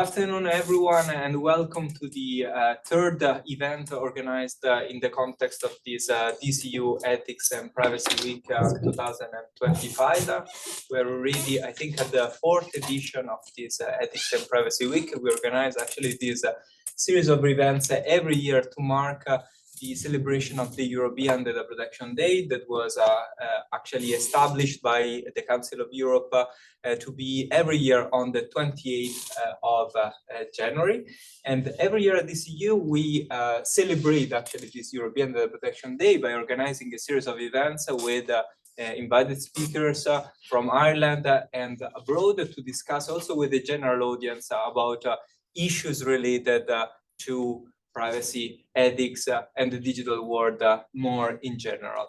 Good afternoon, everyone, and welcome to the third event organized in the context of this DCU Ethics and Privacy Week 2025. We're already, I think, at the fourth edition of this Ethics and Privacy Week. We organize actually this series of events every year to mark the celebration of the European Data Protection Day that was actually established by the Council of Europe to be every year on the 28th of January. And every year at DCU, we celebrate actually this European Data Protection Day by organizing a series of events with invited speakers from Ireland and abroad to discuss also with the general audience about issues related to privacy, ethics, and the digital world more in general.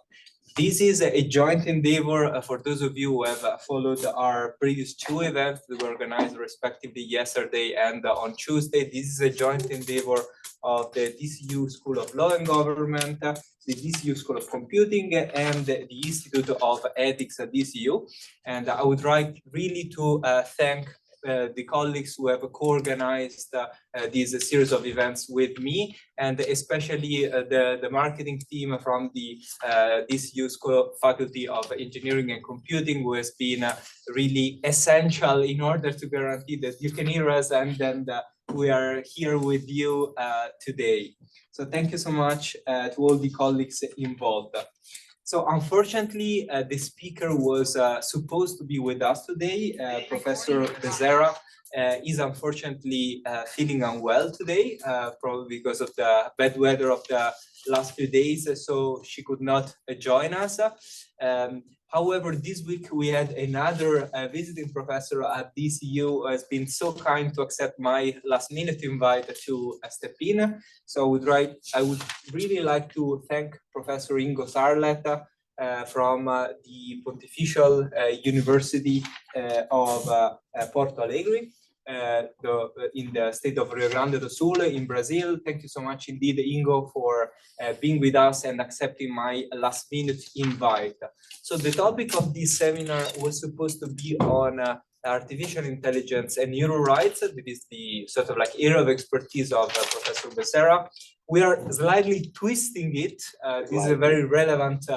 This is a joint endeavor for those of you who have followed our previous two events that were organized respectively yesterday and on Tuesday. This is a joint endeavor of the DCU School of Law and Government, the DCU School of Computing, and the Institute of Ethics at DCU. And I would like really to thank the colleagues who have co-organized this series of events with me, and especially the marketing team from the DCU School Faculty of Engineering and Computing, who has been really essential in order to guarantee that you can hear us and then we are here with you today. So thank you so much to all the colleagues involved. So unfortunately, the speaker was supposed to be with us today. Professor Becerra is unfortunately feeling unwell today, probably because of the bad weather of the last few days, so she could not join us. However, this week we had another visiting professor at DCU who has been so kind to accept my last-minute invite to step in. So I would really like to thank Professor Ingo Sarlet from the Pontifical University of Porto Alegre, in the state of Rio Grande do Sul in Brazil. Thank you so much indeed, Ingo, for being with us and accepting my last-minute invite. So the topic of this seminar was supposed to be on artificial intelligence and neural rights. That is the sort of like area of expertise of Professor Becerra. We are slightly twisting it. This is a very relevant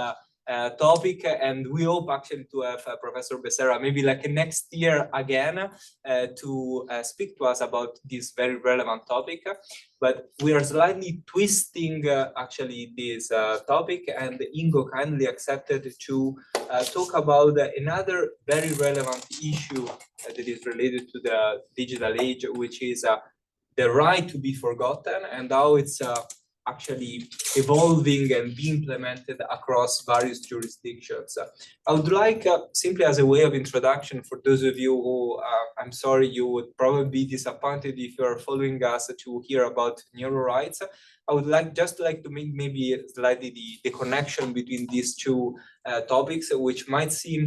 topic, and we hope actually to have Professor Becerra maybe like next year again to speak to us about this very relevant topic. But we are slightly twisting actually this topic, and Ingo kindly accepted to talk about another very relevant issue that is related to the digital age, which is the right to be forgotten and how it's actually evolving and being implemented across various jurisdictions. I would like, simply as a way of introduction, for those of you who, I'm sorry, you would probably be disappointed if you are following us to hear about neural rights. I would like to make maybe slightly the connection between these two topics, which might seem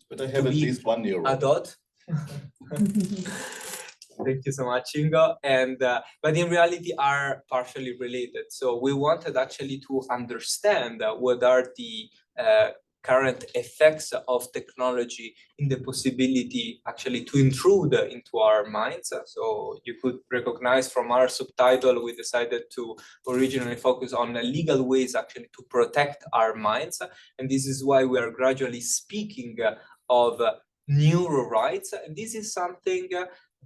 but I have at least one neural. Adult. Thank you so much, Ingo. And but in reality are partially related. So we wanted actually to understand what are the current effects of technology in the possibility actually to intrude into our minds. So you could recognize from our subtitle, we decided to originally focus on legal ways actually to protect our minds. And this is why we are gradually speaking of neural rights. And this is something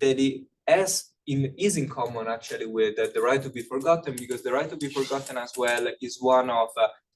that is in common actually with the right to be forgotten, because the right to be forgotten as well is one of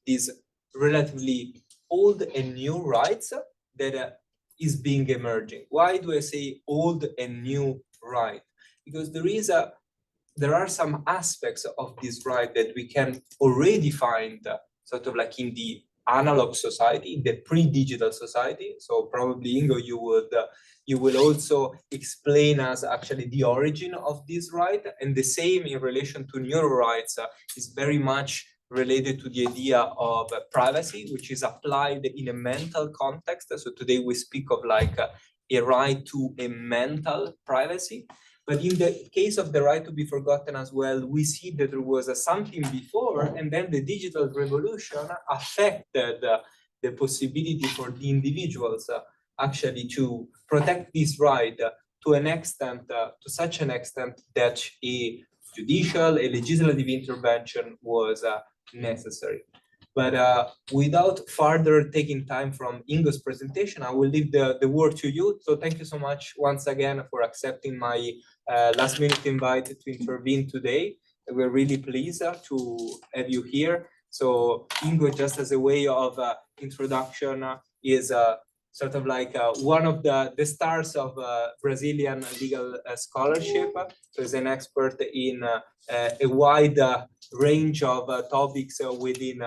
these relatively old and new rights that is being emerging. Why do I say old and new right? Because there are some aspects of this right that we can already find sort of like in the analog society, in the pre-digital society. So probably, Ingo, you will also explain us actually the origin of this right, and the same in relation to neural rights is very much related to the idea of privacy, which is applied in a mental context. So today we speak of like a right to a mental privacy. But in the case of the right to be forgotten as well, we see that there was something before, and then the digital revolution affected the possibility for the individuals actually to protect this right to an extent, to such an extent that a judicial, a legislative intervention was necessary. But without further taking time from Ingo's presentation, I will leave the word to you. So thank you so much once again for accepting my last minute invite to intervene today. We're really pleased to have you here. So Ingo, just as a way of introduction, is sort of like one of the stars of Brazilian legal scholarship. So he's an expert in a wide range of topics within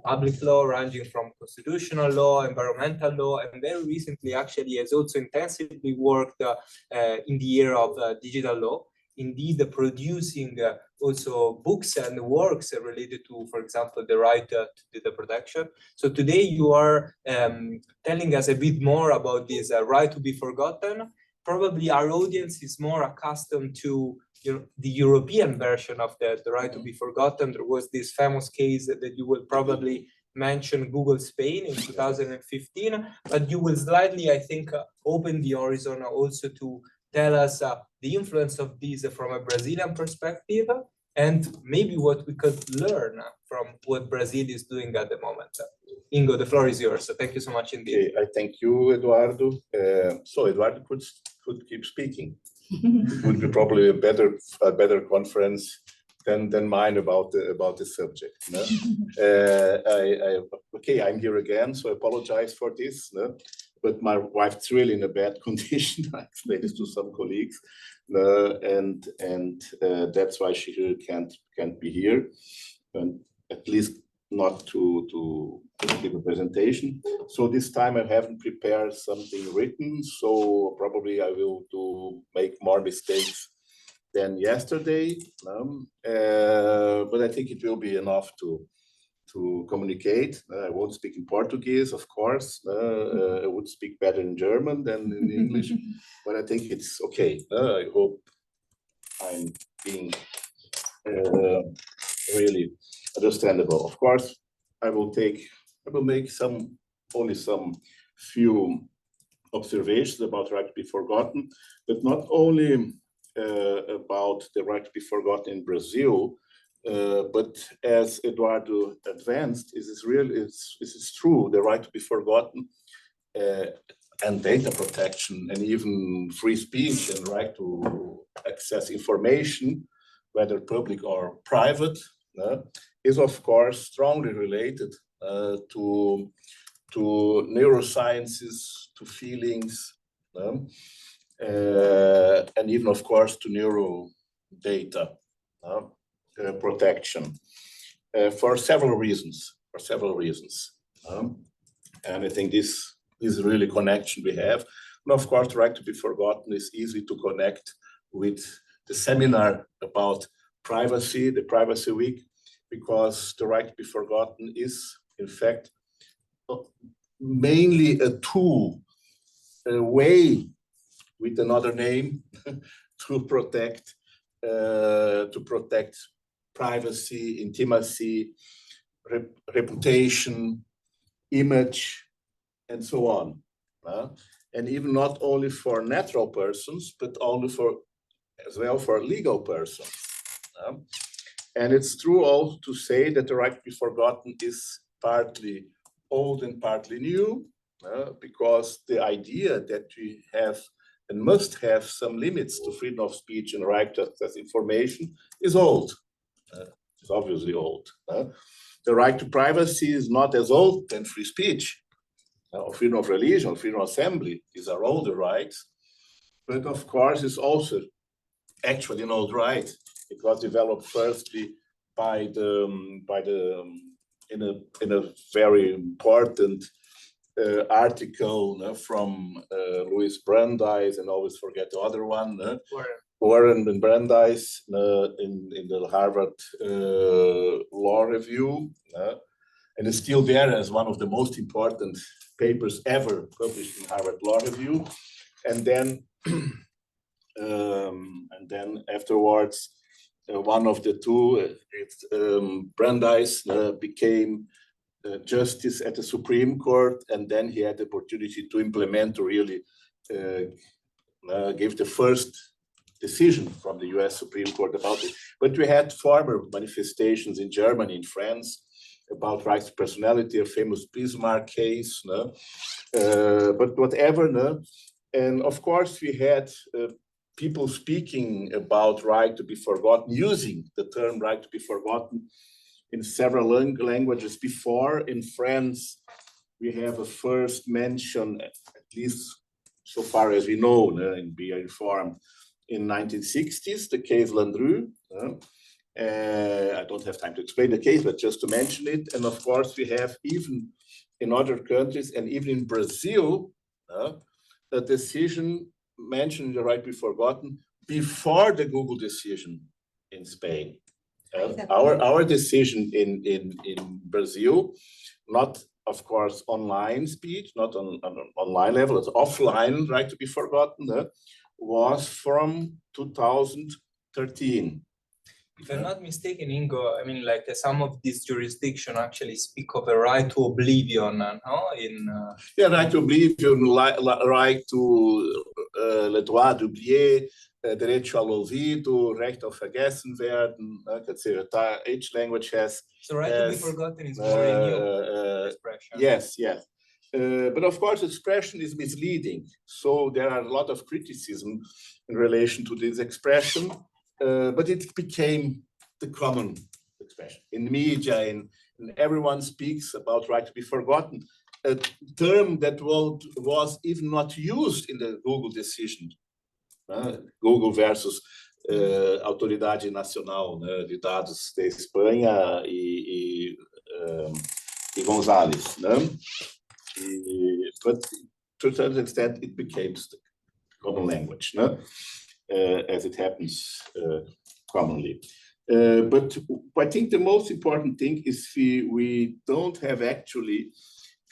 public law, ranging from constitutional law, environmental law, and very recently actually has also intensively worked in the area of digital law, indeed producing also books and works related to, for example, the right to data protection. So today you are telling us a bit more about this right to be forgotten. Probably our audience is more accustomed to the European version of the right to be forgotten. There was this famous case that you will probably mention, Google Spain in 2015, but you will slightly, I think, open the horizon also to tell us the influence of this from a Brazilian perspective, and maybe what we could learn from what Brazil is doing at the moment. Ingo, the floor is yours. So thank you so much indeed. Okay, I thank you, Edoardo. So Edoardo could keep speaking. It would be probably a better conference than mine about the subject. No? Okay, I'm here again, so I apologize for this. No? But my wife's really in a bad condition. I explained this to some colleagues, and that's why she can't be here, and at least not to give a presentation. So this time I haven't prepared something written, so probably I will make more mistakes than yesterday, but I think it will be enough to communicate. I won't speak in Portuguese, of course. I would speak better in German than in English, but I think it's okay. I hope I'm being really understandable. Of course, I will make only some few observations about right to be forgotten, but not only about the right to be forgotten in Brazil, but as Edoardo advanced, this is true, the right to be forgotten and data protection and even free speech and right to access information, whether public or private, is of course strongly related to neurosciences, to feelings, and even of course to neuro data protection for several reasons. And I think this is really connection we have. And of course, the right to be forgotten is easy to connect with the seminar about privacy, the Privacy Week, because the right to be forgotten is, in fact, mainly a tool, a way, with another name, to protect privacy, intimacy, reputation, image, and so on. And even not only for natural persons, but as well for legal persons. And it's true also to say that the right to be forgotten is partly old and partly new, because the idea that we have and must have some limits to freedom of speech and right to access information is old. It's obviously old. The right to privacy is not as old than free speech, or freedom of religion, or freedom of assembly. These are older rights. But of course, it's also actually an old right. It was developed firstly in a very important article from Louis Brandeis, and always forget the other one, Warren and Brandeis in the Harvard Law Review, and it's still there as one of the most important papers ever published in Harvard Law Review. And then afterwards, one of the two, Brandeis, became justice at the Supreme Court, and then he had the opportunity to implement, to really gave the first decision from the US Supreme Court about it. But we had former manifestations in Germany, in France, about rights to personality, a famous Bismarck case, but whatever. And of course, we had people speaking about right to be forgotten, using the term right to be forgotten in several languages before. In France, we have a first mention, at least so far as we know, and be informed, in 1960s, the case Landru. I don't have time to explain the case, but just to mention it. And of course, we have even in other countries, and even in Brazil, a decision mentioning the right to be forgotten before the Google decision in Spain. Our decision in Brazil, not of course online speech, not on online level, it's offline right to be forgotten, was from 2013. If I'm not mistaken, Ingo, I mean, like some of these jurisdictions actually speak of a right to oblivion, no? Yeah, right to oblivion, right to le droit d'oublier, direito ao olvido, recht auf vergessen werden, each language has. So right to be forgotten is more a new expression. Yes, yes. But of course, expression is misleading. So there are a lot of criticism in relation to this expression, but it became the common expression. In media, and everyone speaks about right to be forgotten, a term that was even not used in the Google decision. Google versus Autoridade Nacional de Dados de Espanha e Gonzalez. But to a certain extent, it became the common language, as it happens commonly. But I think the most important thing is we don't have actually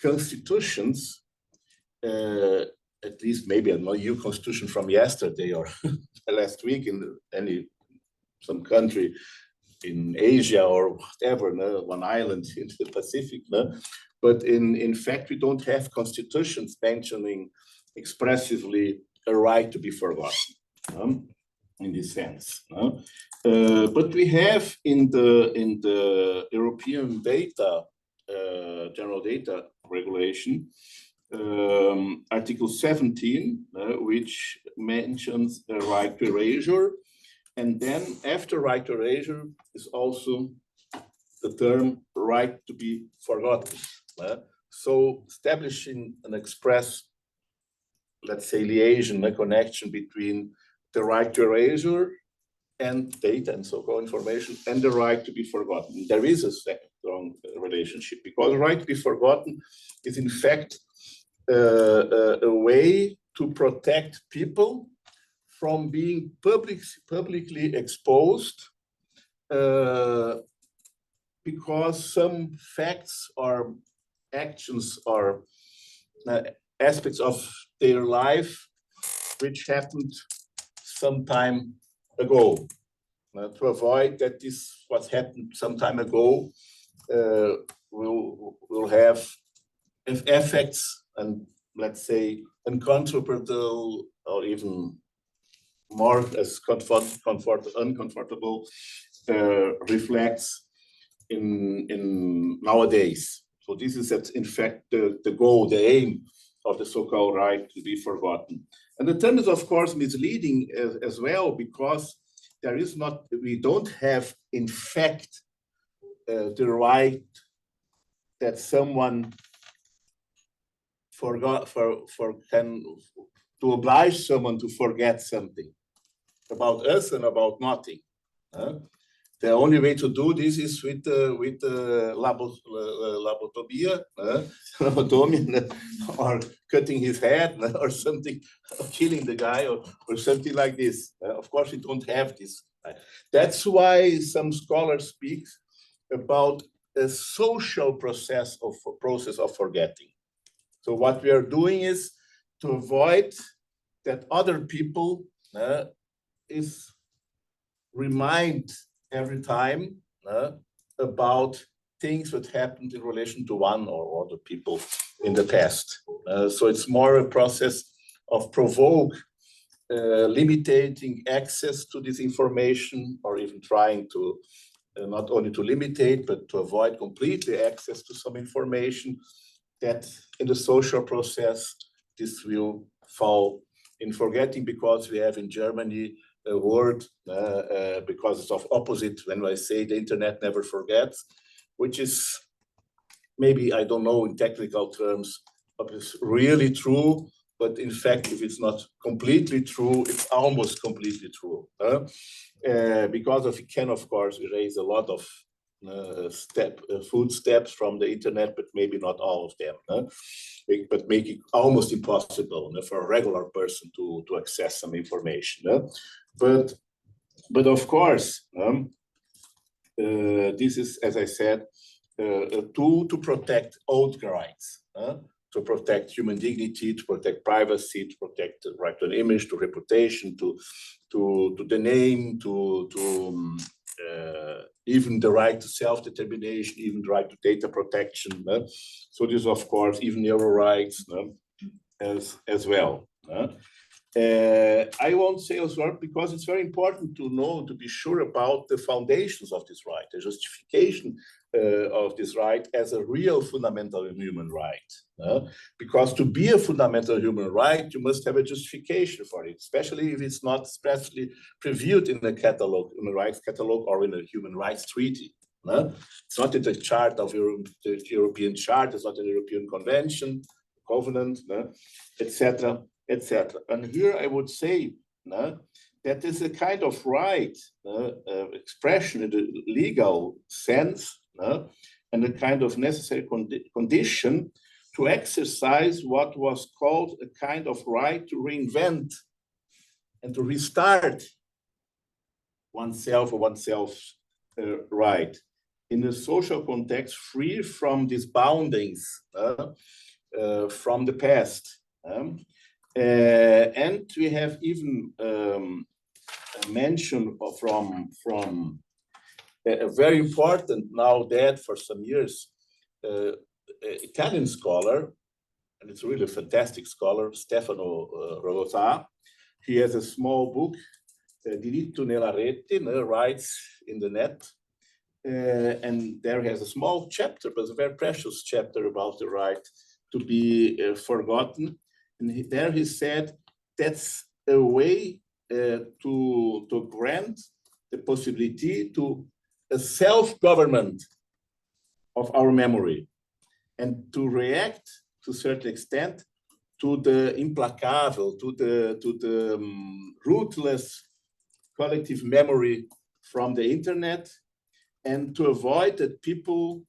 constitutions, at least maybe a new constitution from yesterday or last week in some country in Asia or whatever, one island in the Pacific. But in fact, we don't have constitutions mentioning expressively a right to be forgotten in this sense. But we have in the European data, general data regulation, Article 17, which mentions the right to erasure. And then after right to erasure is also the term right to be forgotten. So establishing an express, let's say, liaison, a connection between the right to erasure and data and so-called information and the right to be forgotten. There is a strong relationship because the right to be forgotten is in fact a way to protect people from being publicly exposed because some facts or actions or aspects of their life which happened some time ago. To avoid that this what happened some time ago will have effects and, let's say, uncomfortable or even more as uncomfortable reflects in nowadays. So this is in fact the goal, the aim of the so-called right to be forgotten. And the term is of course misleading as well because there is not, we don't have in fact the right that someone to oblige someone to forget something about us and about nothing. The only way to do this is with lobotomia, or cutting his head or something, or killing the guy or something like this. Of course, we don't have this. That's why some scholars speak about a social process of forgetting. So what we are doing is to avoid that other people is remind every time about things that happened in relation to one or other people in the past. So it's more a process of provoke limiting access to this information, or even trying to not only to limitate, but to avoid completely access to some information, that in the social process, this will fall in forgetting, because we have in Germany a word, because it's of opposite, when I say the internet never forgets, which is maybe, I don't know in technical terms, but it's really true. But in fact, if it's not completely true, it's almost completely true. Because it can, of course, erase a lot of footsteps from the internet, but maybe not all of them. But make it almost impossible for a regular person to access some information. But of course, this is, as I said, a tool to protect old rights. To protect human dignity, to protect privacy, to protect the right to an image, to reputation, to the name, to even the right to self-determination, even the right to data protection. So this, of course, even neural rights as well. I won't say as well, because it's very important to know, to be sure about the foundations of this right, the justification of this right as a real fundamental human right. Because to be a fundamental human right, you must have a justification for it, especially if it's not expressly previewed in the catalog, in the rights catalog, or in a human rights treaty. It's not in the chart of the European Chart, it's not in the European Convention, Covenant, etc., etc. And here I would say that is a kind of right expression in the legal sense, and a kind of necessary condition to exercise what was called a kind of right to reinvent and to restart oneself or oneself's right in a social context free from these boundings from the past. And we have even a mention from a very important, now dead for some years, Italian scholar, and it's really a fantastic scholar, Stefano Rosa. He has a small book, Diritto nella rete, Rights in the Net, and there he has a small chapter, but a very precious chapter about the right to be forgotten. And there he said that's a way to grant the possibility to a self-government of our memory, and to react to a certain extent to the implacable, to the ruthless collective memory from the internet, and to avoid that people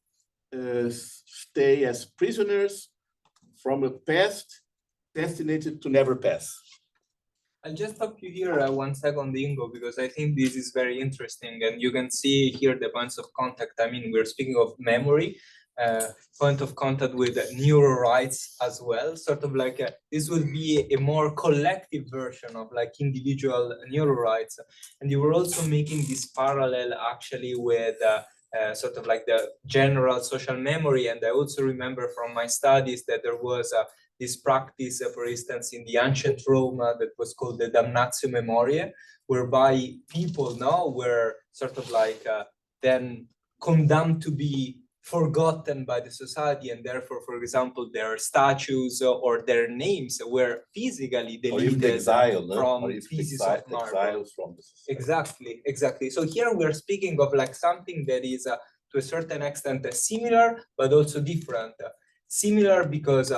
stay as prisoners from a past destined to never pass. I'll just stop you here 1 second, Ingo, because I think this is very interesting, and you can see here the points of contact. I mean, we're speaking of memory, point of contact with neural rights as well, sort of like this will be a more collective version of like individual neural rights. And you were also making this parallel actually with sort of like the general social memory. And I also remember from my studies that there was this practice, for instance, in the ancient Rome that was called the damnatio memoriae, whereby people now were sort of like then condemned to be forgotten by the society, and therefore, for example, their statues or their names were physically deleted from pieces of marble. Exactly. So here we're speaking of like something that is to a certain extent similar, but also different. Similar because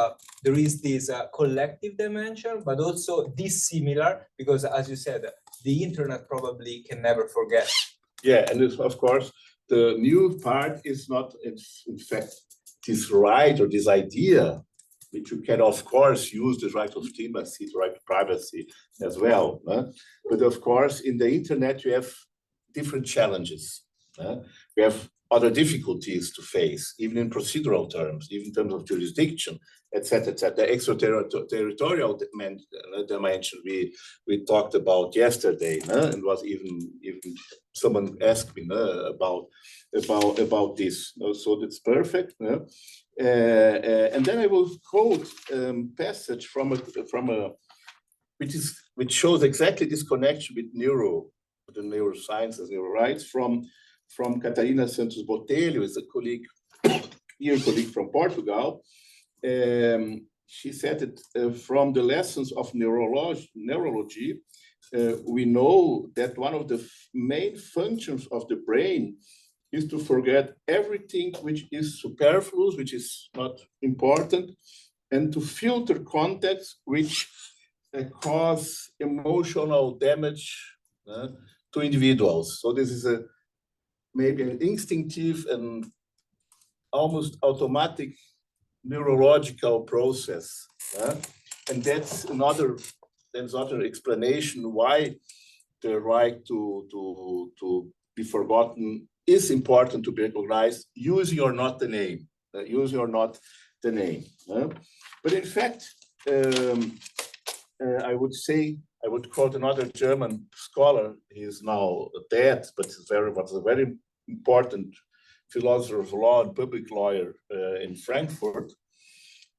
there is this collective dimension, but also dissimilar because, as you said, the internet probably can never forget. Yeah, and it's, of course, the new part is not, in fact, this right or this idea, which you can, of course, use the right of privacy, the right to privacy as well. But of course, in the internet, you have different challenges. We have other difficulties to face, even in procedural terms, even in terms of jurisdiction, etc., etc. The extraterritorial dimension we talked about yesterday, and was even someone asked me about this. So that's perfect. And then I will quote a passage from a which is which shows exactly this connection with the neurosciences, neurorights from Catarina Santos Botelho, is a colleague, here colleague from Portugal. She said that from the lessons of neurology, we know that one of the main functions of the brain is to forget everything which is superfluous, which is not important, and to filter contexts which cause emotional damage to individuals. So this is maybe an instinctive and almost automatic neurological process. And that's another explanation why the right to be forgotten is important to be recognized, using or not the name, But in fact, I would quote another German scholar. He is now dead, but was a very important philosopher of law and public lawyer in Frankfurt.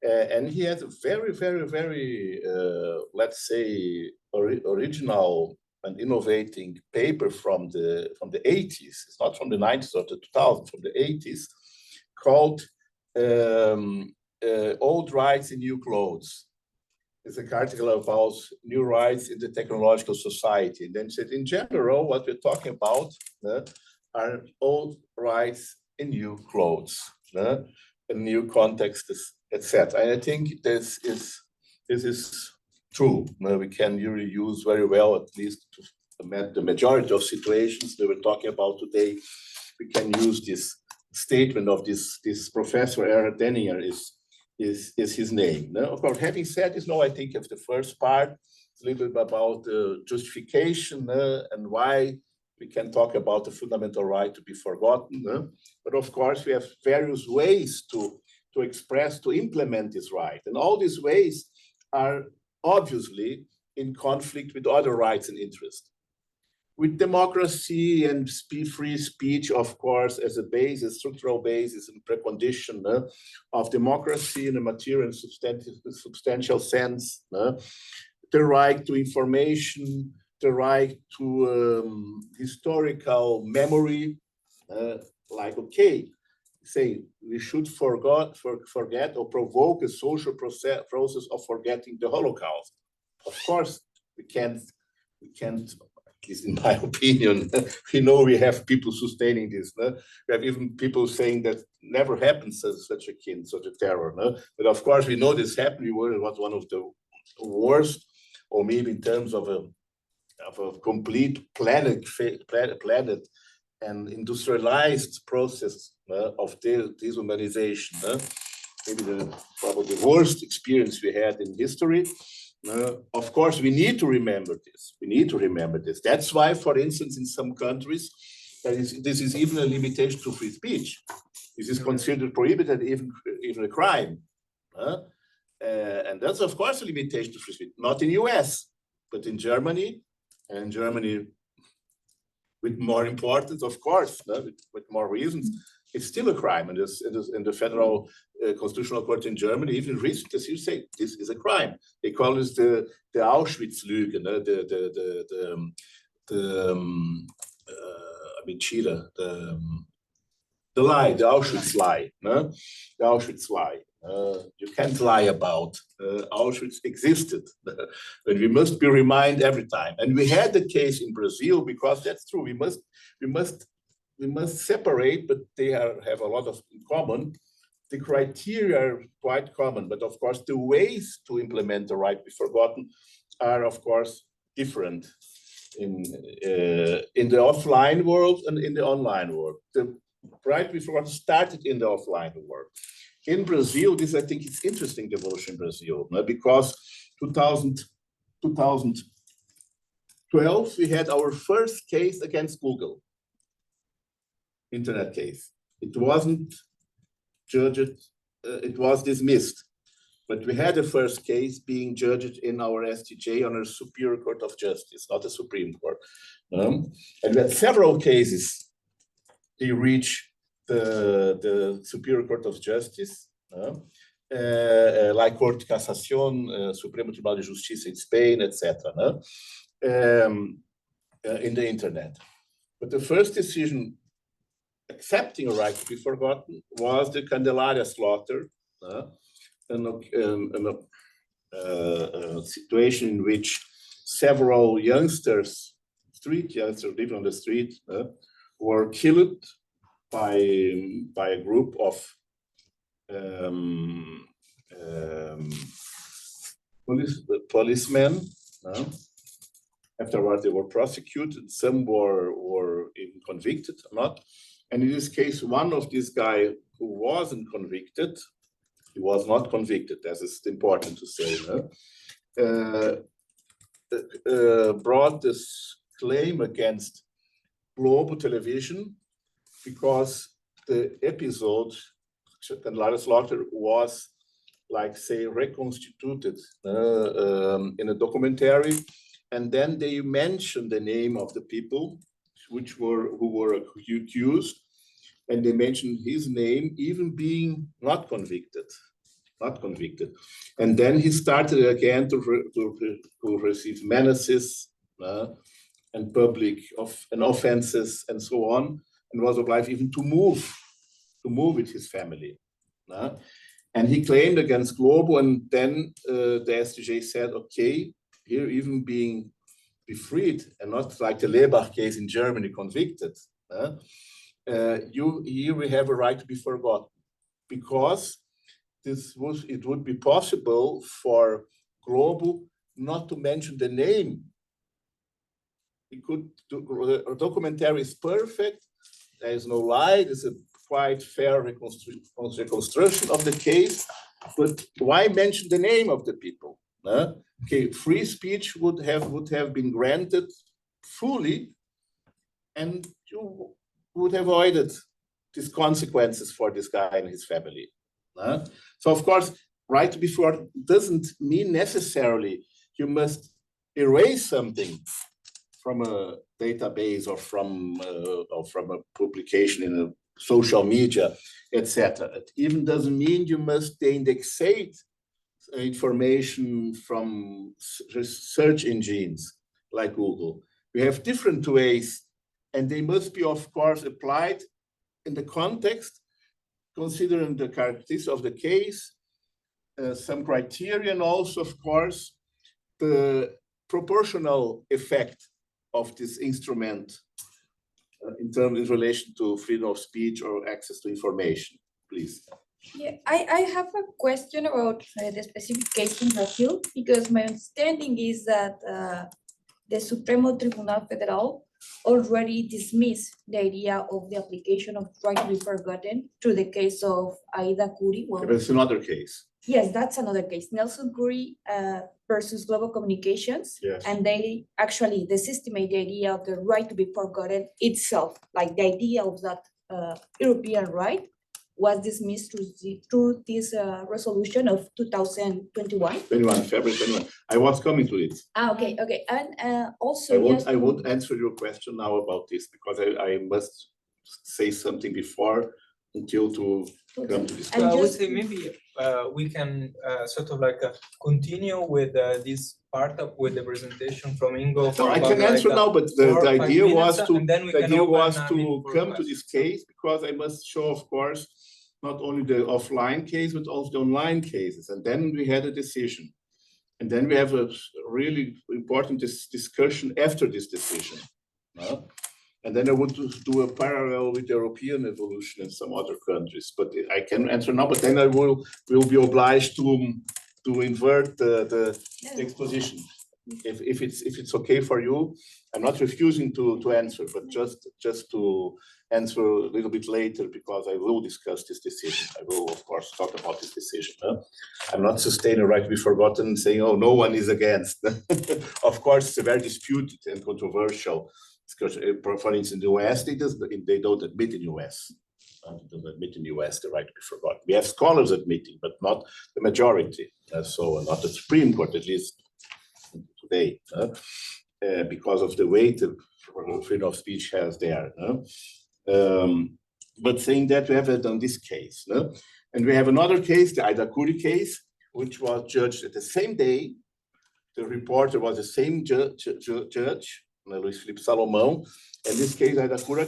And he had a very, very, very, let's say, original and innovating paper from the 80s. It's not from the 90s or the 2000s, from the 80s, called Old Rights in New Clothes. It's an article about new rights in the technological society. And then said, in general, what we're talking about are old rights in new clothes, in new contexts, etc. And I think this is true. We can really use very well, at least to the majority of situations that we're talking about today. We can use this statement of this Professor Erhard Denninger is his name. No? Of course, having said this, I think of the first part, it's a little bit about the justification and why we can talk about the fundamental right to be forgotten. But of course, we have various ways to express, to implement this right. And all these ways are obviously in conflict with other rights and interests. With democracy and free speech, of course, as a basis, structural basis and precondition of democracy in a material and substantial sense, the right to information, the right to historical memory, okay, say we should forget or provoke a social process of forgetting the Holocaust. Of course, we can't, at least in my opinion, we have people sustaining this. We have even people saying that never happened such a terror. But of course, we know this happened. It was one of the worst, or maybe in terms of a complete planet and industrialized process of dehumanization. Maybe probably the worst experience we had in history. Of course, we need to remember this. That's why, for instance, in some countries, this is even a limitation to free speech. This is considered prohibited, even a crime. And that's, of course, a limitation to free speech. Not in US, but in Germany, and Germany with more importance, of course, with more reasons, it's still a crime. And in the Federal Constitutional Court in Germany, even recently, you say this is a crime. They call this the Auschwitz-Lüge, the lie, the Auschwitz lie, the Auschwitz lie. You can't lie about Auschwitz existed, and we must be reminded every time. And we had the case in Brazil, because that's true. We must separate, but they have a lot in common. The criteria are quite common, but of course the ways to implement the right to be forgotten are, of course, different in the offline world and in the online world. The right to be forgotten started in the offline world. In Brazil, I think it's interesting, the evolution in Brazil, because 2012, we had our first case against Google, internet case. It wasn't judged, it was dismissed, but we had the first case being judged in our STJ on a Superior Court of Justice, not a Supreme Court. And we had several cases. They reached the Superior Court of Justice, like Corte de Casación, Supremo Tribunal de Justiça in Spain, etc., in the internet. But the first decision accepting a right to be forgotten was the Candelária slaughter, a situation in which several youngsters, street youngsters living on the street, were killed by a group of policemen. Afterward, they were prosecuted. Some were even convicted, not. And in this case, one of these guys who wasn't convicted, he was not convicted, as is important to say, brought this claim against Globo television because the episode, Candelária slaughter, was, like, say, reconstituted in a documentary, and then they mentioned the name of the people who were accused, and they mentioned his name even being not convicted. And then he started again to receive menaces and public offenses and so on, and was obliged even to move with his family. And he claimed against Globo, and then the STJ said, okay, here even be freed and not like the Lebach case in Germany, convicted. Here we have a right to be forgotten, because it would be possible for Globo not to mention the name. He could do, a documentary is perfect. There is no lie. It's a quite fair reconstruction of the case. But why mention the name of the people? Okay, free speech would have been granted fully, and you would have avoided these consequences for this guy and his family. So of course, right to be forgotten doesn't mean necessarily you must erase something from a database or from a publication in a social media, etc. It even doesn't mean you must indexate information from search engines like Google. We have different ways, and they must be, of course, applied in the context, considering the characteristics of the case, some criterion also, of course, the proportional effect of this instrument in relation to freedom of speech or access to information. Please. Yeah, I have a question about the specific case in Brazil, because my understanding is that the Supremo Tribunal Federal already dismissed the idea of the application of right to be forgotten through the case of Aida Curi. Well, it's another case. Yes, that's another case. Nelson Curi versus Global Communications. Yes. And they actually desestimate the idea of the right to be forgotten itself, like the idea of that European right was dismissed through this resolution of 2021. February 21. I was coming to it. Okay. And also, I won't answer your question now about this, because I must say something before until to come to this. I would say maybe we can sort of like continue with this part with the presentation from Ingo. No, I can answer now, but the idea was to come to this case, because I must show, of course, not only the offline case, but also the online cases. And then we had a decision. And then we have a really important discussion after this decision. And then I would do a parallel with the European evolution in some other countries. But I can answer now, but then I will be obliged to invert the exposition. If it's okay for you, I'm not refusing to answer, but just to answer a little bit later, because I will discuss this decision. I will, of course, talk about this decision. I'm not sustaining a right to be forgotten, saying, oh, no one is against. Of course, it's a very disputed and controversial discussion. For instance, in the US, they don't admit in the US. They don't admit in the US the right to be forgotten. We have scholars admitting, but not the majority. So not the Supreme Court, at least today, because of the weight of freedom of speech has there. but saying that we have done this case. No? And we have another case, the Aida Curi case, which was judged at the same day. The reporter was the same judge, Luis Felipe Salomão. And this case, Aida Curi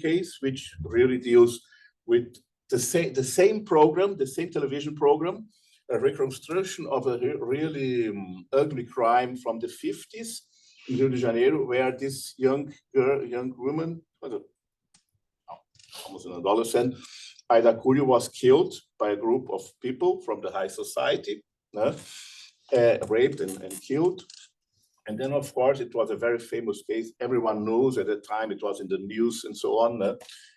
case, which really deals with the same program, the same television program, a reconstruction of a really ugly crime from the 50s in Rio de Janeiro, where this young woman, almost an adolescent, Aida Curi, was killed by a group of people from the high society, raped and killed. And then, of course, it was a very famous case. Everyone knows at the time, it was in the news and so on.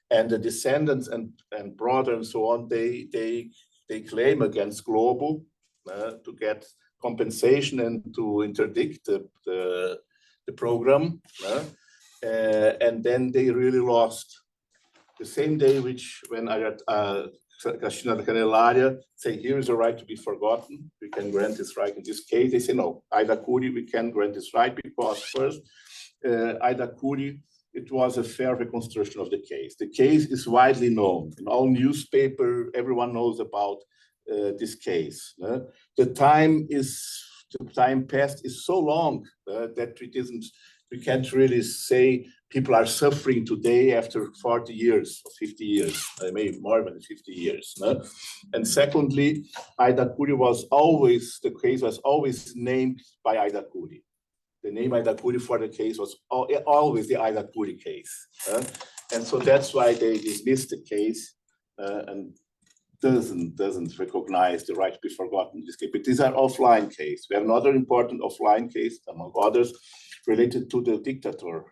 And the descendants and brother and so on, they claim against Globo to get compensation and to interdict the program. And then they really lost. The same day when Cristina da Candelária say, here is a right to be forgotten, we can grant this right in this case. They say, no, Aida Curi, we can grant this right because first, Aida Curi, it was a fair reconstruction of the case. The case is widely known. In all newspaper, everyone knows about this case. The time passed is so long that we can't really say people are suffering today after 40 years or 50 years, maybe more than 50 years. And secondly, Aida Curi the case was always named by Aida Curi. The name Aida Curi for the case was always the Aida Curi case. And so that's why they dismissed the case and doesn't recognize the right to be forgotten in this case. But these are offline cases. We have another important offline case, among others, related to the dictatorship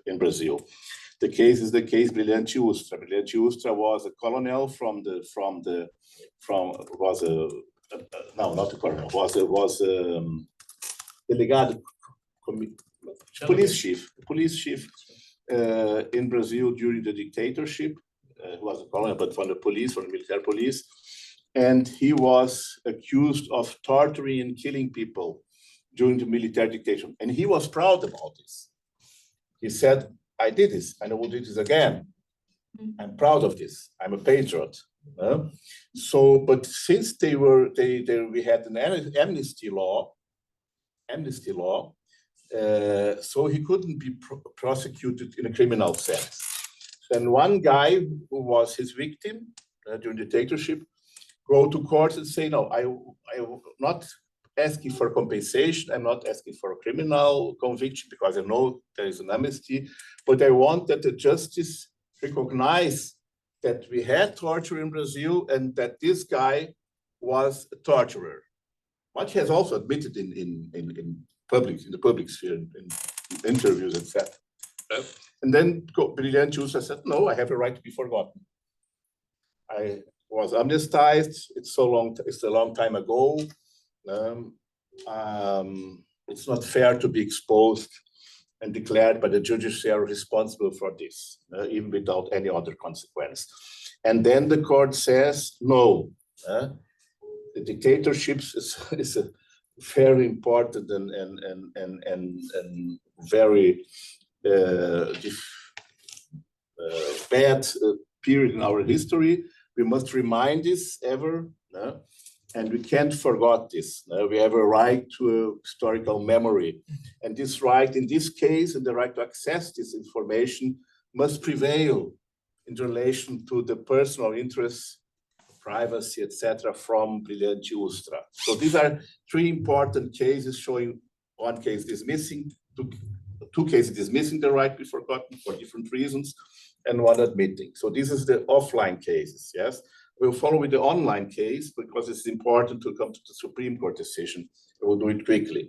in Brazil. The case is the case Brilhante Ustra. Brilhante Ustra was a colonel delegado, police chief in Brazil during the dictatorship. Who was a colonel, but from the military police. And he was accused of torturing and killing people during the military dictatorship. And he was proud about this. He said, I did this, and I will do this again. I'm proud of this. I'm a patriot. But since we had an amnesty law, so he couldn't be prosecuted in a criminal sense. Then one guy who was his victim during the dictatorship go to court and say, no, I'm not asking for compensation. I'm not asking for a criminal conviction because I know there is an amnesty, but I want that the justice recognize that we had torture in Brazil and that this guy was a torturer. What he has also admitted in the public sphere, in interviews, etc. And then Brilhante Ustra said, no, I have a right to be forgotten. I was amnestized. It's a long time ago. It's not fair to be exposed and declared by the judiciary responsible for this, even without any other consequence. And then the court says, no, the dictatorships is a very important and very bad period in our history. We must remind this ever, and we can't forget this. We have a right to a historical memory, and this right, in this case, and the right to access this information must prevail in relation to the personal interests, privacy, etc., from Brilhante Ustra. So these are three important cases showing one case dismissing, two cases dismissing the right to be forgotten for different reasons, and one admitting. So this is the offline cases, yes? We'll follow with the online case because it's important to come to the Supreme Court decision. We'll do it quickly.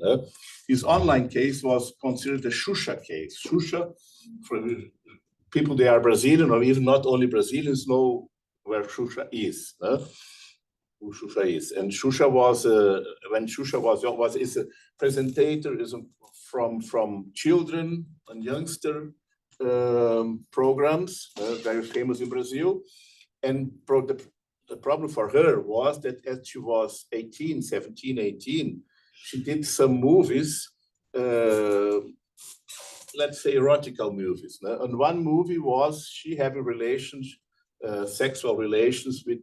This online case was considered the Xuxa case. Xuxa, for people they are Brazilian or even not only Brazilians know where Xuxa is. Who Xuxa is. And Xuxa was, when Xuxa is a presenter, is from children and youngster programs, very famous in Brazil. And the problem for her was that as she was 17, 18, she did some movies let's say, erotical movies. No? And one movie was she having relations, sexual relations with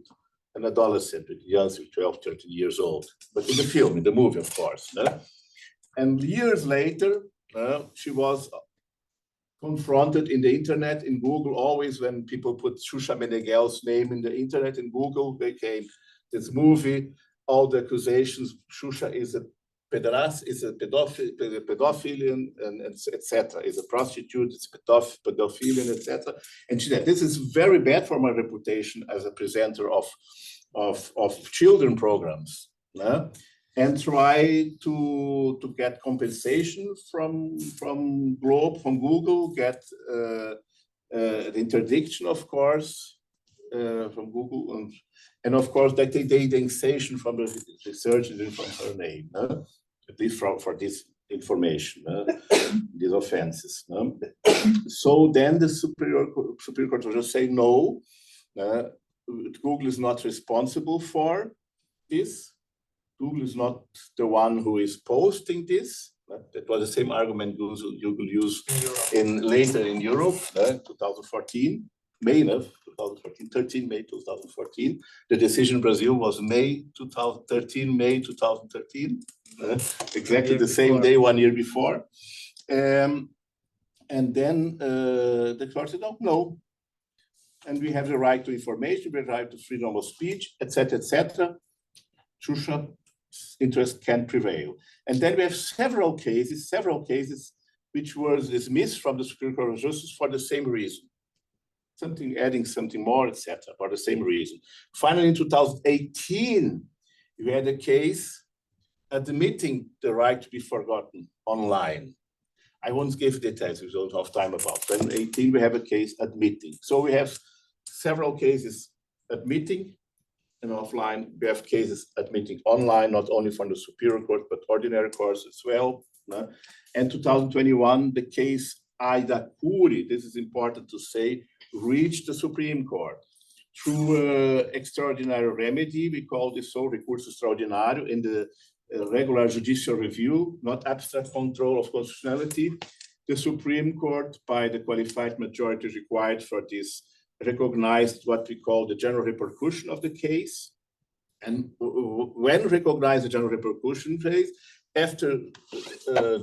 an adolescent, with young, 12, 13 years old. But in the film, in the movie, of course. No? And years later, she was confronted in the internet, in Google, always when people put Xuxa Meneghel's name in the internet, in Google, they came this movie, all the accusations, Xuxa is a pederast, is a pedophilian, and etc., is a prostitute, it's pedophilian, etc. And she said, this is very bad for my reputation as a presenter of children programs. And try to get compensation from Google, get the interdiction, of course, from Google, and of course they take the indexation from the research and from her name, at least for this information, these offenses. So then the Superior Court will just say no, Google is not responsible for this. Google is not the one who is posting this. That was the same argument Google used later in Europe, 2014, May of 2014, 13 May 2014. The decision in Brazil was May 2013, exactly the same day, 1 year before. And then the court said, no. And we have the right to information, we have the right to freedom of speech, etc., etc. Xuxa interest can prevail. And then we have several cases which were dismissed from the Supreme Court of Justice for the same reason. Adding something more, etc., for the same reason. Finally, in 2018, we had a case admitting the right to be forgotten online. I won't give details, we don't have time about. Then 2018, we have a case admitting. So we have several cases admitting, and offline, we have cases admitting online, not only from the Superior Court, but ordinary courts as well. And 2021, the case Aida Curi, this is important to say, reached the Supreme Court through extraordinary remedy. We call this so recurso extraordinário in the regular judicial review, not abstract control of constitutionality. The Supreme Court, by the qualified majority required for this, recognized what we call the general repercussion of the case. And when recognized the general repercussion phase, after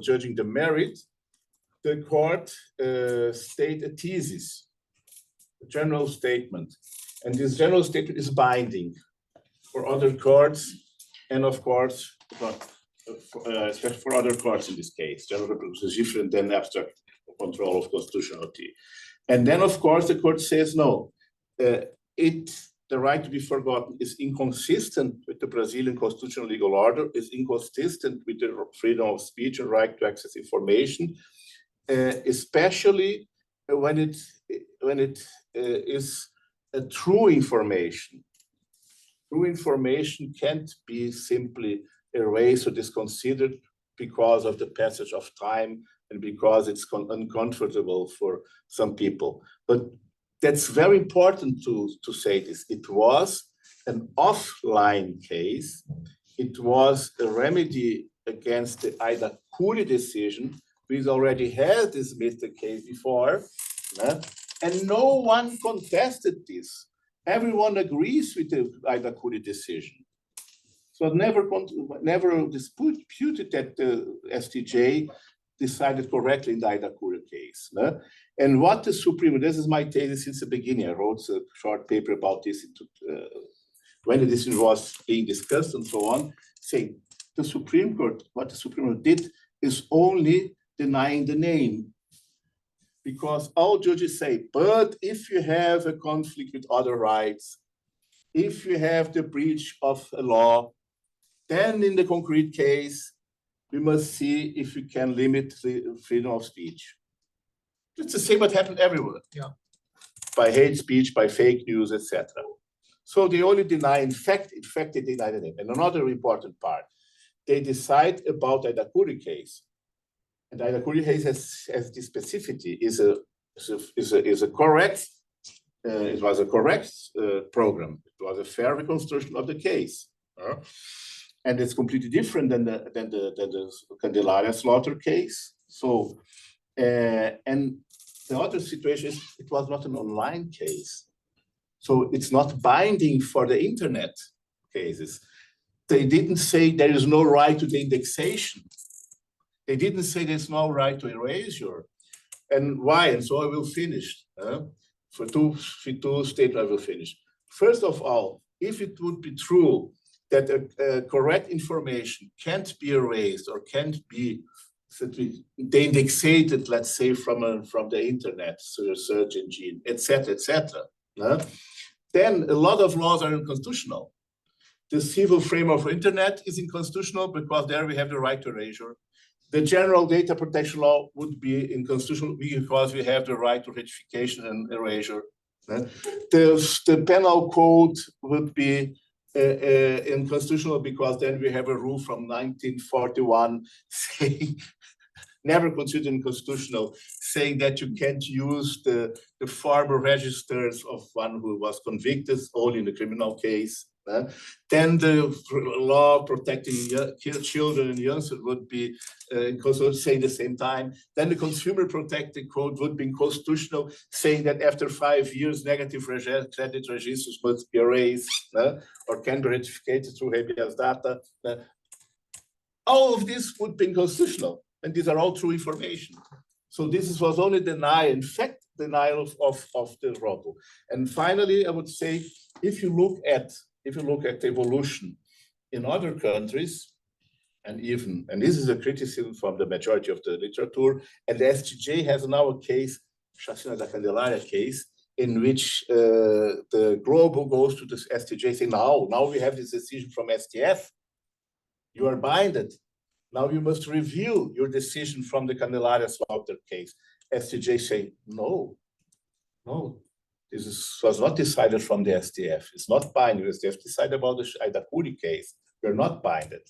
judging the merit, the court state a thesis, a general statement. And this general statement is binding for other courts, and of course, especially for other courts in this case. General repercussion is different than abstract control of constitutionality. And then, of course, the court says, no, the right to be forgotten is inconsistent with the Brazilian constitutional legal order, is inconsistent with the freedom of speech and right to access information, especially when it is a true information. True information can't be simply erased or disconsidered because of the passage of time and because it's uncomfortable for some people. But that's very important to say this. It was an offline case. It was a remedy against the Aida Curi decision, which already has dismissed the case before, and no one contested this. Everyone agrees with the Aida Curi decision. So never disputed that the STJ decided correctly in the Aida Curi case. And what the Supreme, this is my thesis since the beginning. I wrote a short paper about this when the decision was being discussed and so on, saying the Supreme Court, what the Supreme Court did is only denying the name. Because all judges say, but if you have a conflict with other rights, if you have the breach of a law, then in the concrete case, we must see if we can limit the freedom of speech. It's the same what happened everywhere. Yeah. By hate speech, by fake news, etc. So they only deny, in fact, they deny the name. And another important part, they decide about the Aida Curi case. And the Aida Curi case has this specificity, it was a correct program. It was a fair reconstruction of the case. And it's completely different than the Candelária slaughter case. So And the other situation is it was not an online case. So it's not binding for the internet cases. They didn't say there is no right to the indexation. They didn't say there's no right to erasure. And why? And so I will finish. For two statements, I will finish. First of all, if it would be true that correct information can't be erased or can't be de-indexated, let's say, from the internet, so a search engine, etc., then a lot of laws are unconstitutional. The civil framework of internet is unconstitutional because there we have the right to erasure. The general data protection law would be unconstitutional because we have the right to rectification and erasure. The penal code would be unconstitutional because then we have a rule from 1941 saying, never considered unconstitutional, saying that you can't use the former registers of one who was convicted only in the criminal case. Then the law protecting children and youngsters would be saying the same time. Then the consumer protective code would be constitutional, saying that after 5 years, negative credit registers must be erased or can be rectified through habeas data. All of this would be constitutional, and these are all true information. So this was only denial, in fact, denial of the rubble. And finally, I would say, if you look at evolution in other countries, and this is a criticism from the majority of the literature, and the STJ has now a case, Chacina da Candelária case, in which the global goes to the STJ saying, now we have this decision from STF, you are binded. Now you must review your decision from the Candelária slaughter case. STJ say, no. This was not decided from the STF. It's not binding. The STF decided about the Aidacuri case. We're not binded.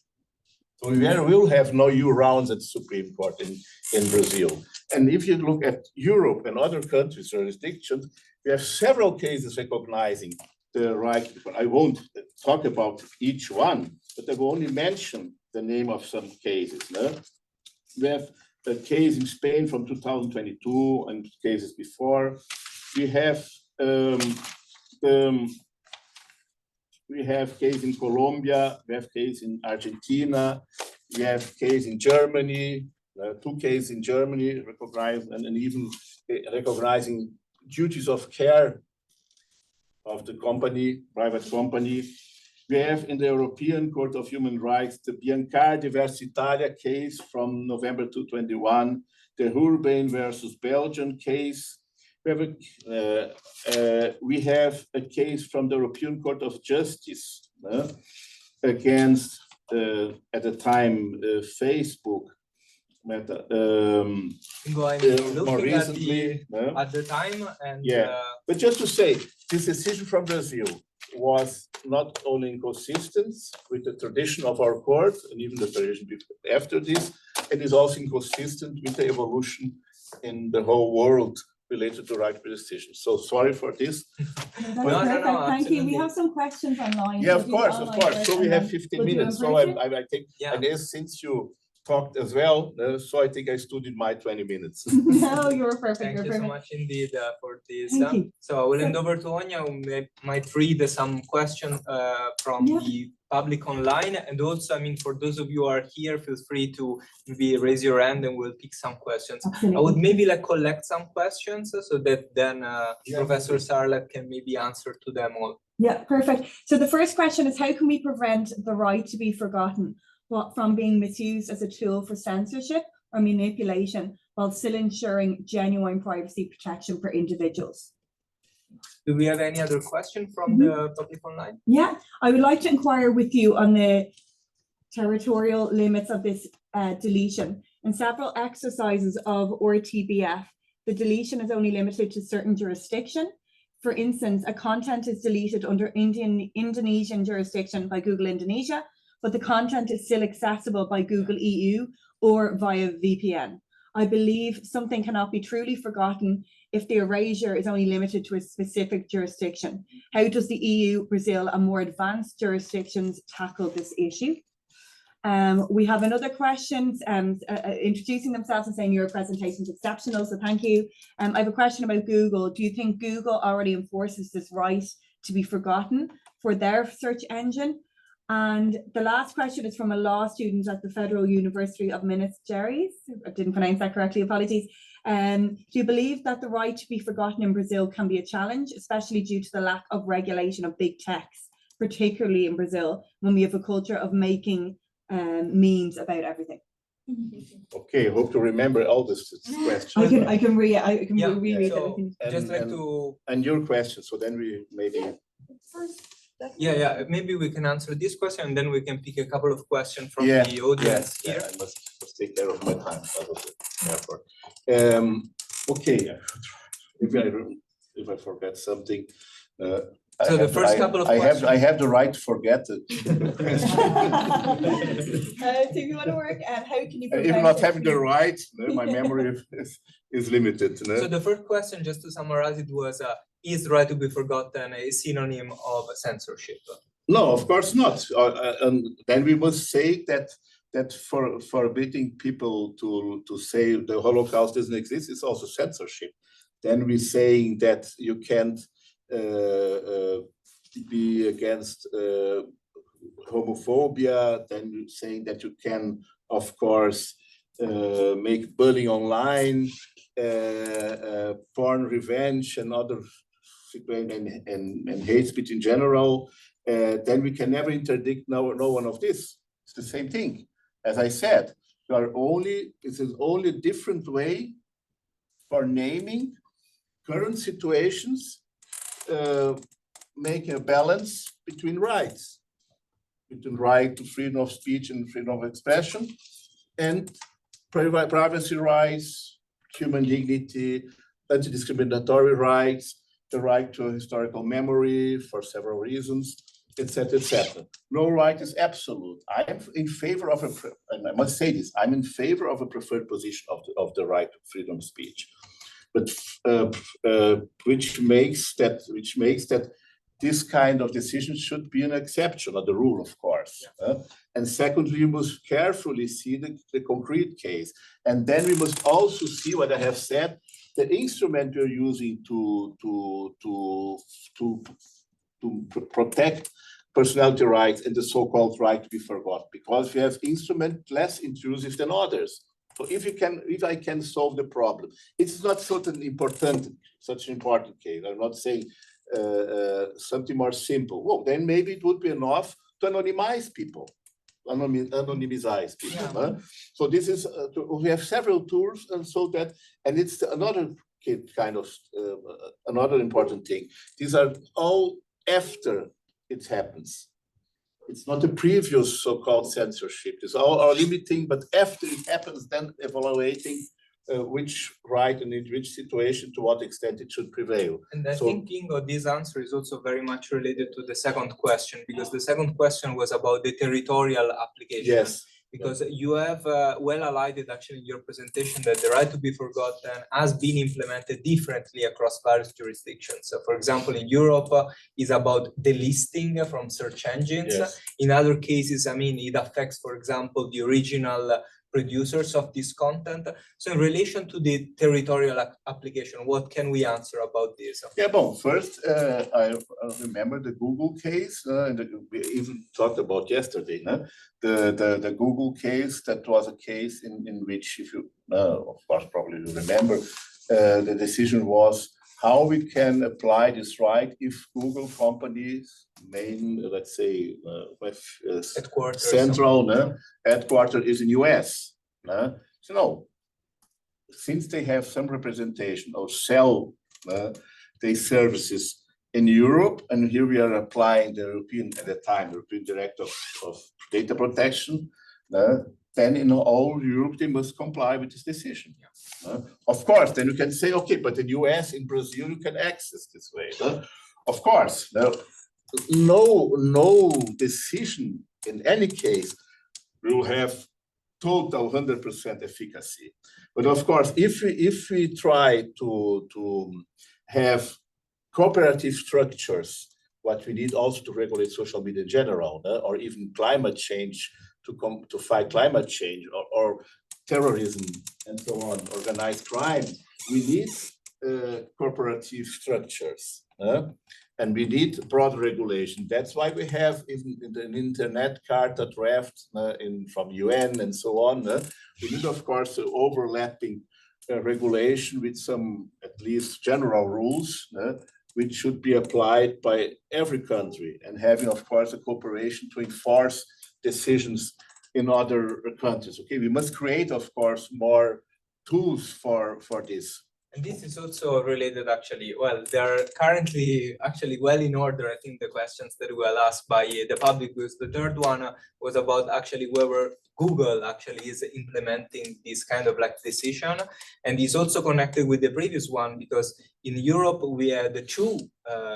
So we will have no new rounds at the Supreme Court in Brazil. And if you look at Europe and other countries' jurisdictions, we have several cases recognizing the right. I won't talk about each one, but I will only mention the name of some cases. No? We have a case in Spain from 2022 and cases before. We have case in Colombia, we have case in Argentina, we have case in Germany, 2 cases in Germany recognized and even recognizing duties of care of the company, private company. We have in the European Court of Human Rights the Biancar Diversitaria case from November 2021, the Urbain versus Belgian case. We have a case from the European Court of Justice against, at the time, Facebook. More recently, at the time, and but just to say, this decision from Brazil was not only inconsistent with the tradition of our court and even the tradition after this, it is also inconsistent with the evolution in the whole world related to right to decision. So sorry for this. No, thank you. We have some questions online. Yeah, of course. So we have 15 minutes. So I think, and since you talked as well, so I think I stood in my 20 minutes. No, you're perfect. Thank you so much indeed for this. Thank you. So I will hand over to Anya, who might read some questions from the public online. And also, I mean, for those of you who are here, feel free to maybe raise your hand and we'll pick some questions. Absolutely. I would maybe collect some questions so that then Professor Sarlet can maybe answer to them all. Yeah, perfect. So the first question is, how can we prevent the right to be forgotten from being misused as a tool for censorship or manipulation while still ensuring genuine privacy protection for individuals? Do we have any other question from the public online? Yeah, I would like to inquire with you on the territorial limits of this deletion. In several exercises of RTBF, the deletion is only limited to certain jurisdiction. For instance, a content is deleted under Indonesian jurisdiction by Google Indonesia, but the content is still accessible by Google EU or via VPN. I believe something cannot be truly forgotten if the erasure is only limited to a specific jurisdiction. How does the EU, Brazil, and more advanced jurisdictions tackle this issue? We have another question introducing themselves and saying your presentation is exceptional, so thank you. I have a question about Google. Do you think Google already enforces this right to be forgotten for their search engine? And the last question is from a law student at the Federal University of Minas Gerais. I didn't pronounce that correctly, apologies. Do you believe that the right to be forgotten in Brazil can be a challenge, especially due to the lack of regulation of big techs, particularly in Brazil, when we have a culture of making memes about everything? Okay, hope to remember all this questions. I can reread so it. just like to and your question. So then we maybe. Maybe we can answer this question and then we can pick a couple of questions from the audience here. I must take care of my time. Okay, if I forget something. So the first couple of questions. I have the right to forget it. So you want to work and how can you? If not having the right, my memory is limited. So the first question, just to summarize it, was is right to be forgotten a synonym of censorship? No, of course not. And then we must say that for forbidding people to say the Holocaust doesn't exist is also censorship. Then we're saying that you can't be against homophobia. Then we're saying that you can, of course, make bullying online, porn revenge, and other and hate speech in general. Then we can never interdict no one of this. It's the same thing. As I said, it's only a different way for naming current situations, making a balance between rights, between right to freedom of speech and freedom of expression, and privacy rights, human dignity, anti-discriminatory rights, the right to historical memory for several reasons, etc., etc. No right is absolute. I am in favor of and I must say this, I'm in favor of a preferred position of the right to freedom of speech, but which makes that this kind of decision should be an exception, not the rule, of course. And secondly, you must carefully see the concrete case, and then we must also see what I have said. The instrument we're using to protect personality rights and the so-called right to be forgotten, because we have instruments less intrusive than others. So if I can solve the problem, it's not such an important case. I'm not saying something more simple. Well, then maybe it would be enough to anonymize people. Anonymize people. Yeah. So this is we have several tools, and it's another kind of another important thing. These are all after it happens. It's not a previous so-called censorship. It's all are limiting, but after it happens, then evaluating which right and in which situation, to what extent it should prevail. And I think, Ingo, this answer is also very much related to the second question, because the second question was about the territorial application. Yes. Because you have well highlighted actually in your presentation that the right to be forgotten has been implemented differently across various jurisdictions. So for example, in Europe, is about delisting from search engines. Yes. In other cases, I mean, it affects, for example, the original producers of this content. So in relation to the territorial application, what can we answer about this? Yeah, well, first, I remember the Google case, and we even talked about yesterday, the Google case. That was a case in which, if you, of course, probably you remember, the decision was how we can apply this right if Google companies main, let's say, central headquarter is in US. So no, since they have some representation or sell their services in Europe, and here we are applying the European, at the time, European Directive of Data Protection, then in all Europe, they must comply with this decision. Of course, then you can say, okay, but in US, in Brazil, you can access this way. Of course, no decision in any case will have total 100% efficacy. But of course, if we try to have cooperative structures, what we need also to regulate social media in general, or even climate change to fight climate change or terrorism and so on, organized crime. We need corporative structures. And we need broad regulation. That's why we have even an internet Charta draft from UN and so on. We need, of course, overlapping regulation with some, at least, general rules, which should be applied by every country, and having, of course, a cooperation to enforce decisions in other countries. Okay, we must create, of course, more tools for this. And this is also related, actually. Well, they are currently actually well in order. I think the questions that were asked by the public was the third one was about actually whether Google actually is implementing this kind of like decision, and is also connected with the previous one, because in Europe we had the two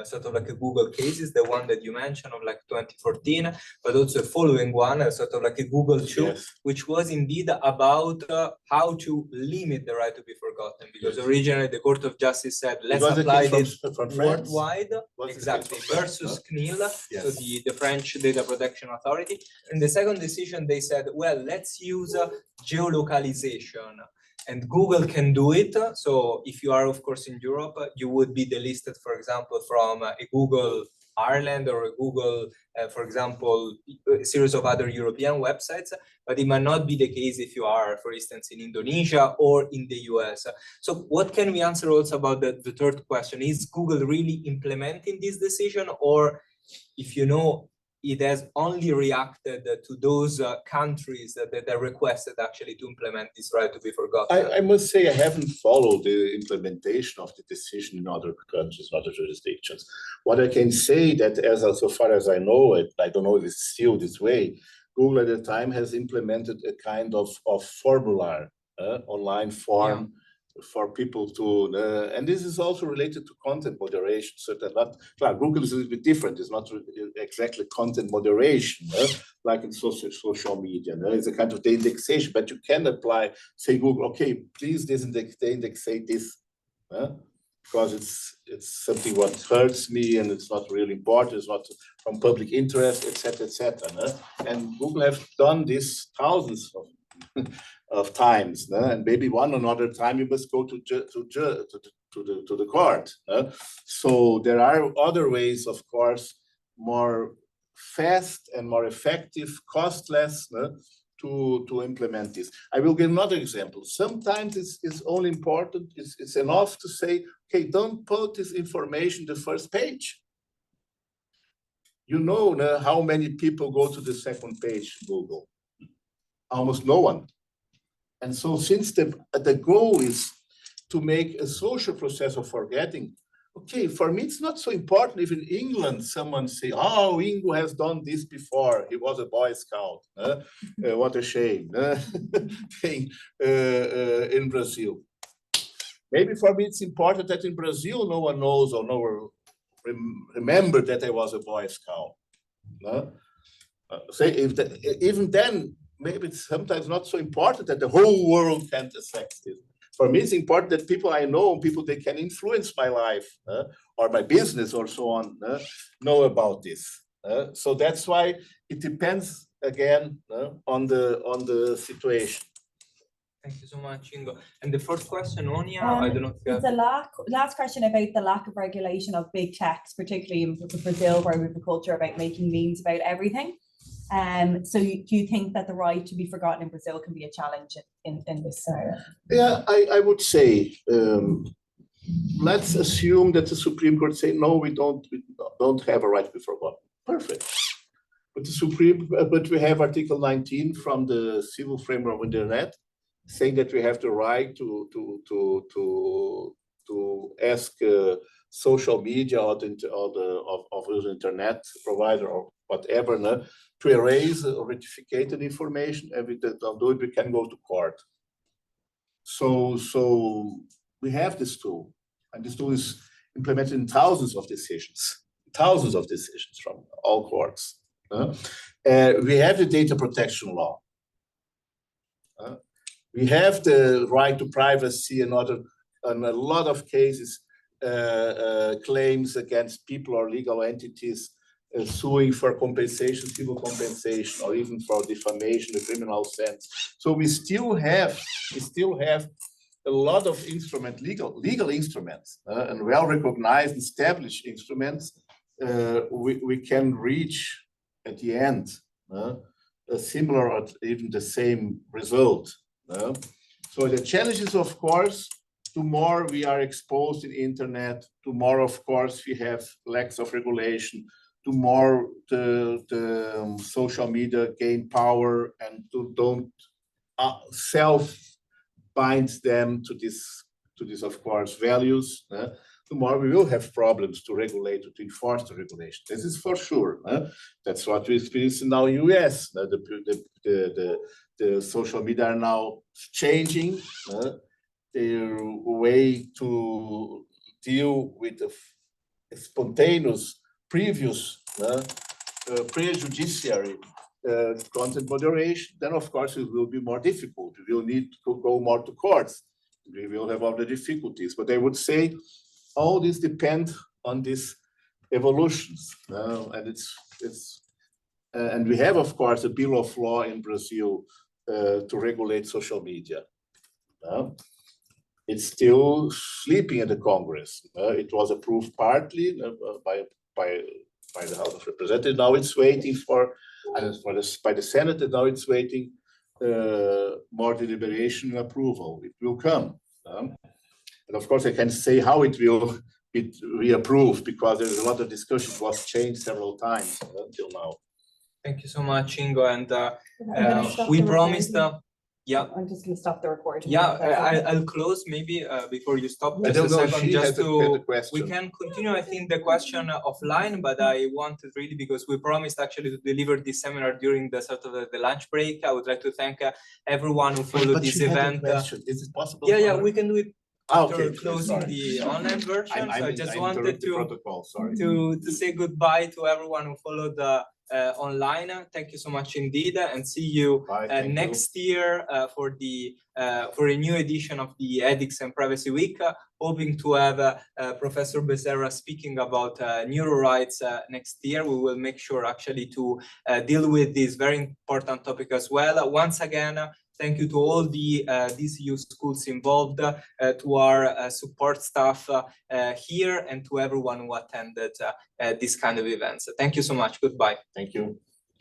sort of like a Google cases, the one that you mentioned of like 2014, but also a following one, sort of like a Google 2, yes, which was indeed about how to limit the right to be forgotten, because yes, originally the Court of Justice said let's apply this worldwide, exactly, versus CNIL, yes, so the French Data Protection Authority. In the second decision they said, well, let's use geolocalization. And Google can do it. So if you are, of course, in Europe, you would be delisted, for example, from a Google Ireland or a Google, for example, a series of other European websites. But it might not be the case if you are, for instance, in Indonesia or in the US. So what can we answer also about the third question? Is Google really implementing this decision? Or if you know, it has only reacted to those countries that are requested actually to implement this right to be forgotten? I must say I haven't followed the implementation of the decision in other countries, other jurisdictions. What I can say that so far as I know it, I don't know if it's still this way, Google at the time has implemented a kind of formula, online form, yeah, for people to, and this is also related to content moderation. So that not, Google is a little bit different. It's not exactly content moderation, like in social media. It's a kind of the indexation, but you can apply, say Google, okay, please indexate this, because it's something what hurts me and it's not really important. It's not from public interest, etc., etc. And Google have done this thousands of times, and maybe one another time you must go to the court. So there are other ways, of course, more fast and more effective, costless, to implement this. I will give another example. Sometimes it's only important, it's enough to say, okay, don't put this information the first page. You know how many people go to the second page, Google? Almost no one. And so since the goal is to make a social process of forgetting, okay, for me, it's not so important if in England someone say, oh, Ingo has done this before. He was a Boy Scout. What a shame. In Brazil. Maybe for me, it's important that in Brazil, no one knows or no one remember that I was a Boy Scout. Say even then, maybe it's sometimes not so important that the whole world can't access it. For me, it's important that people I know, people that can influence my life or my business or so on, know about this. So that's why it depends again on the situation. Thank you so much, Ingo. And the first question, Onia, I don't know if you have... The last question about the lack of regulation of big techs, particularly in Brazil, where we have a culture about making memes about everything. So do you think that the right to be forgotten in Brazil can be a challenge in this scenario? Yeah, I would say, let's assume that the Supreme Court say, no, we don't have a right to be forgotten. Perfect. But we have Article 19 from the Civil Framework of the Internet saying that we have the right to ask social media or the internet provider or whatever to erase or rectificate information. And we don't do it, we can go to court. So we have this tool, and this tool is implemented in thousands of decisions from all courts. We have the data protection law. We have the right to privacy and a lot of cases, claims against people or legal entities suing for compensation, civil compensation, or even for defamation, the criminal sense. So we still have a lot of legal instruments and well-recognized, established instruments. We can reach at the end a similar or even the same result. So the challenge is, of course, the more we are exposed in the internet, the more, of course, we have lacks of regulation, the more the social media gain power and don't binds them to this, of course, values, the more we will have problems to regulate, to enforce the regulation. This is for sure. That's what we experience now in the US. The social media are now changing their way to deal with the spontaneous, previous, prejudiciary content moderation. Then, of course, it will be more difficult. We will need to go more to courts. We will have other difficulties. But I would say all this depends on these evolutions. And we have, of course, a bill of law in Brazil to regulate social media. It's still sleeping in the Congress. It was approved partly by the House of Representatives. Now it's waiting by the Senate, and now it's waiting more deliberation and approval. It will come. And of course, I can say how it will be reapproved, because there's a lot of discussion. It was changed several times until now. Thank you so much, Ingo. And we promised. Yeah, I'm just going to stop the recording. Yeah, I'll close maybe before you stop. I don't know if she just has to a question. We can continue, I think, the question offline, but I wanted really, because we promised actually to deliver this seminar during the sort of the lunch break. I would like to thank everyone who followed this event. Is it possible? Yeah, we can do it after Okay, closing the online version. So I just wanted to say goodbye to everyone who followed the online. Thank you so much indeed, and see you next year for a new edition of the Ethics and Privacy Week. Hoping to have Professor Becerra speaking about neuro rights next year. We will make sure actually to deal with this very important topic as well. Once again, thank you to all the DCU schools involved, to our support staff here, and to everyone who attended this kind of events. Thank you so much. Goodbye. Thank you.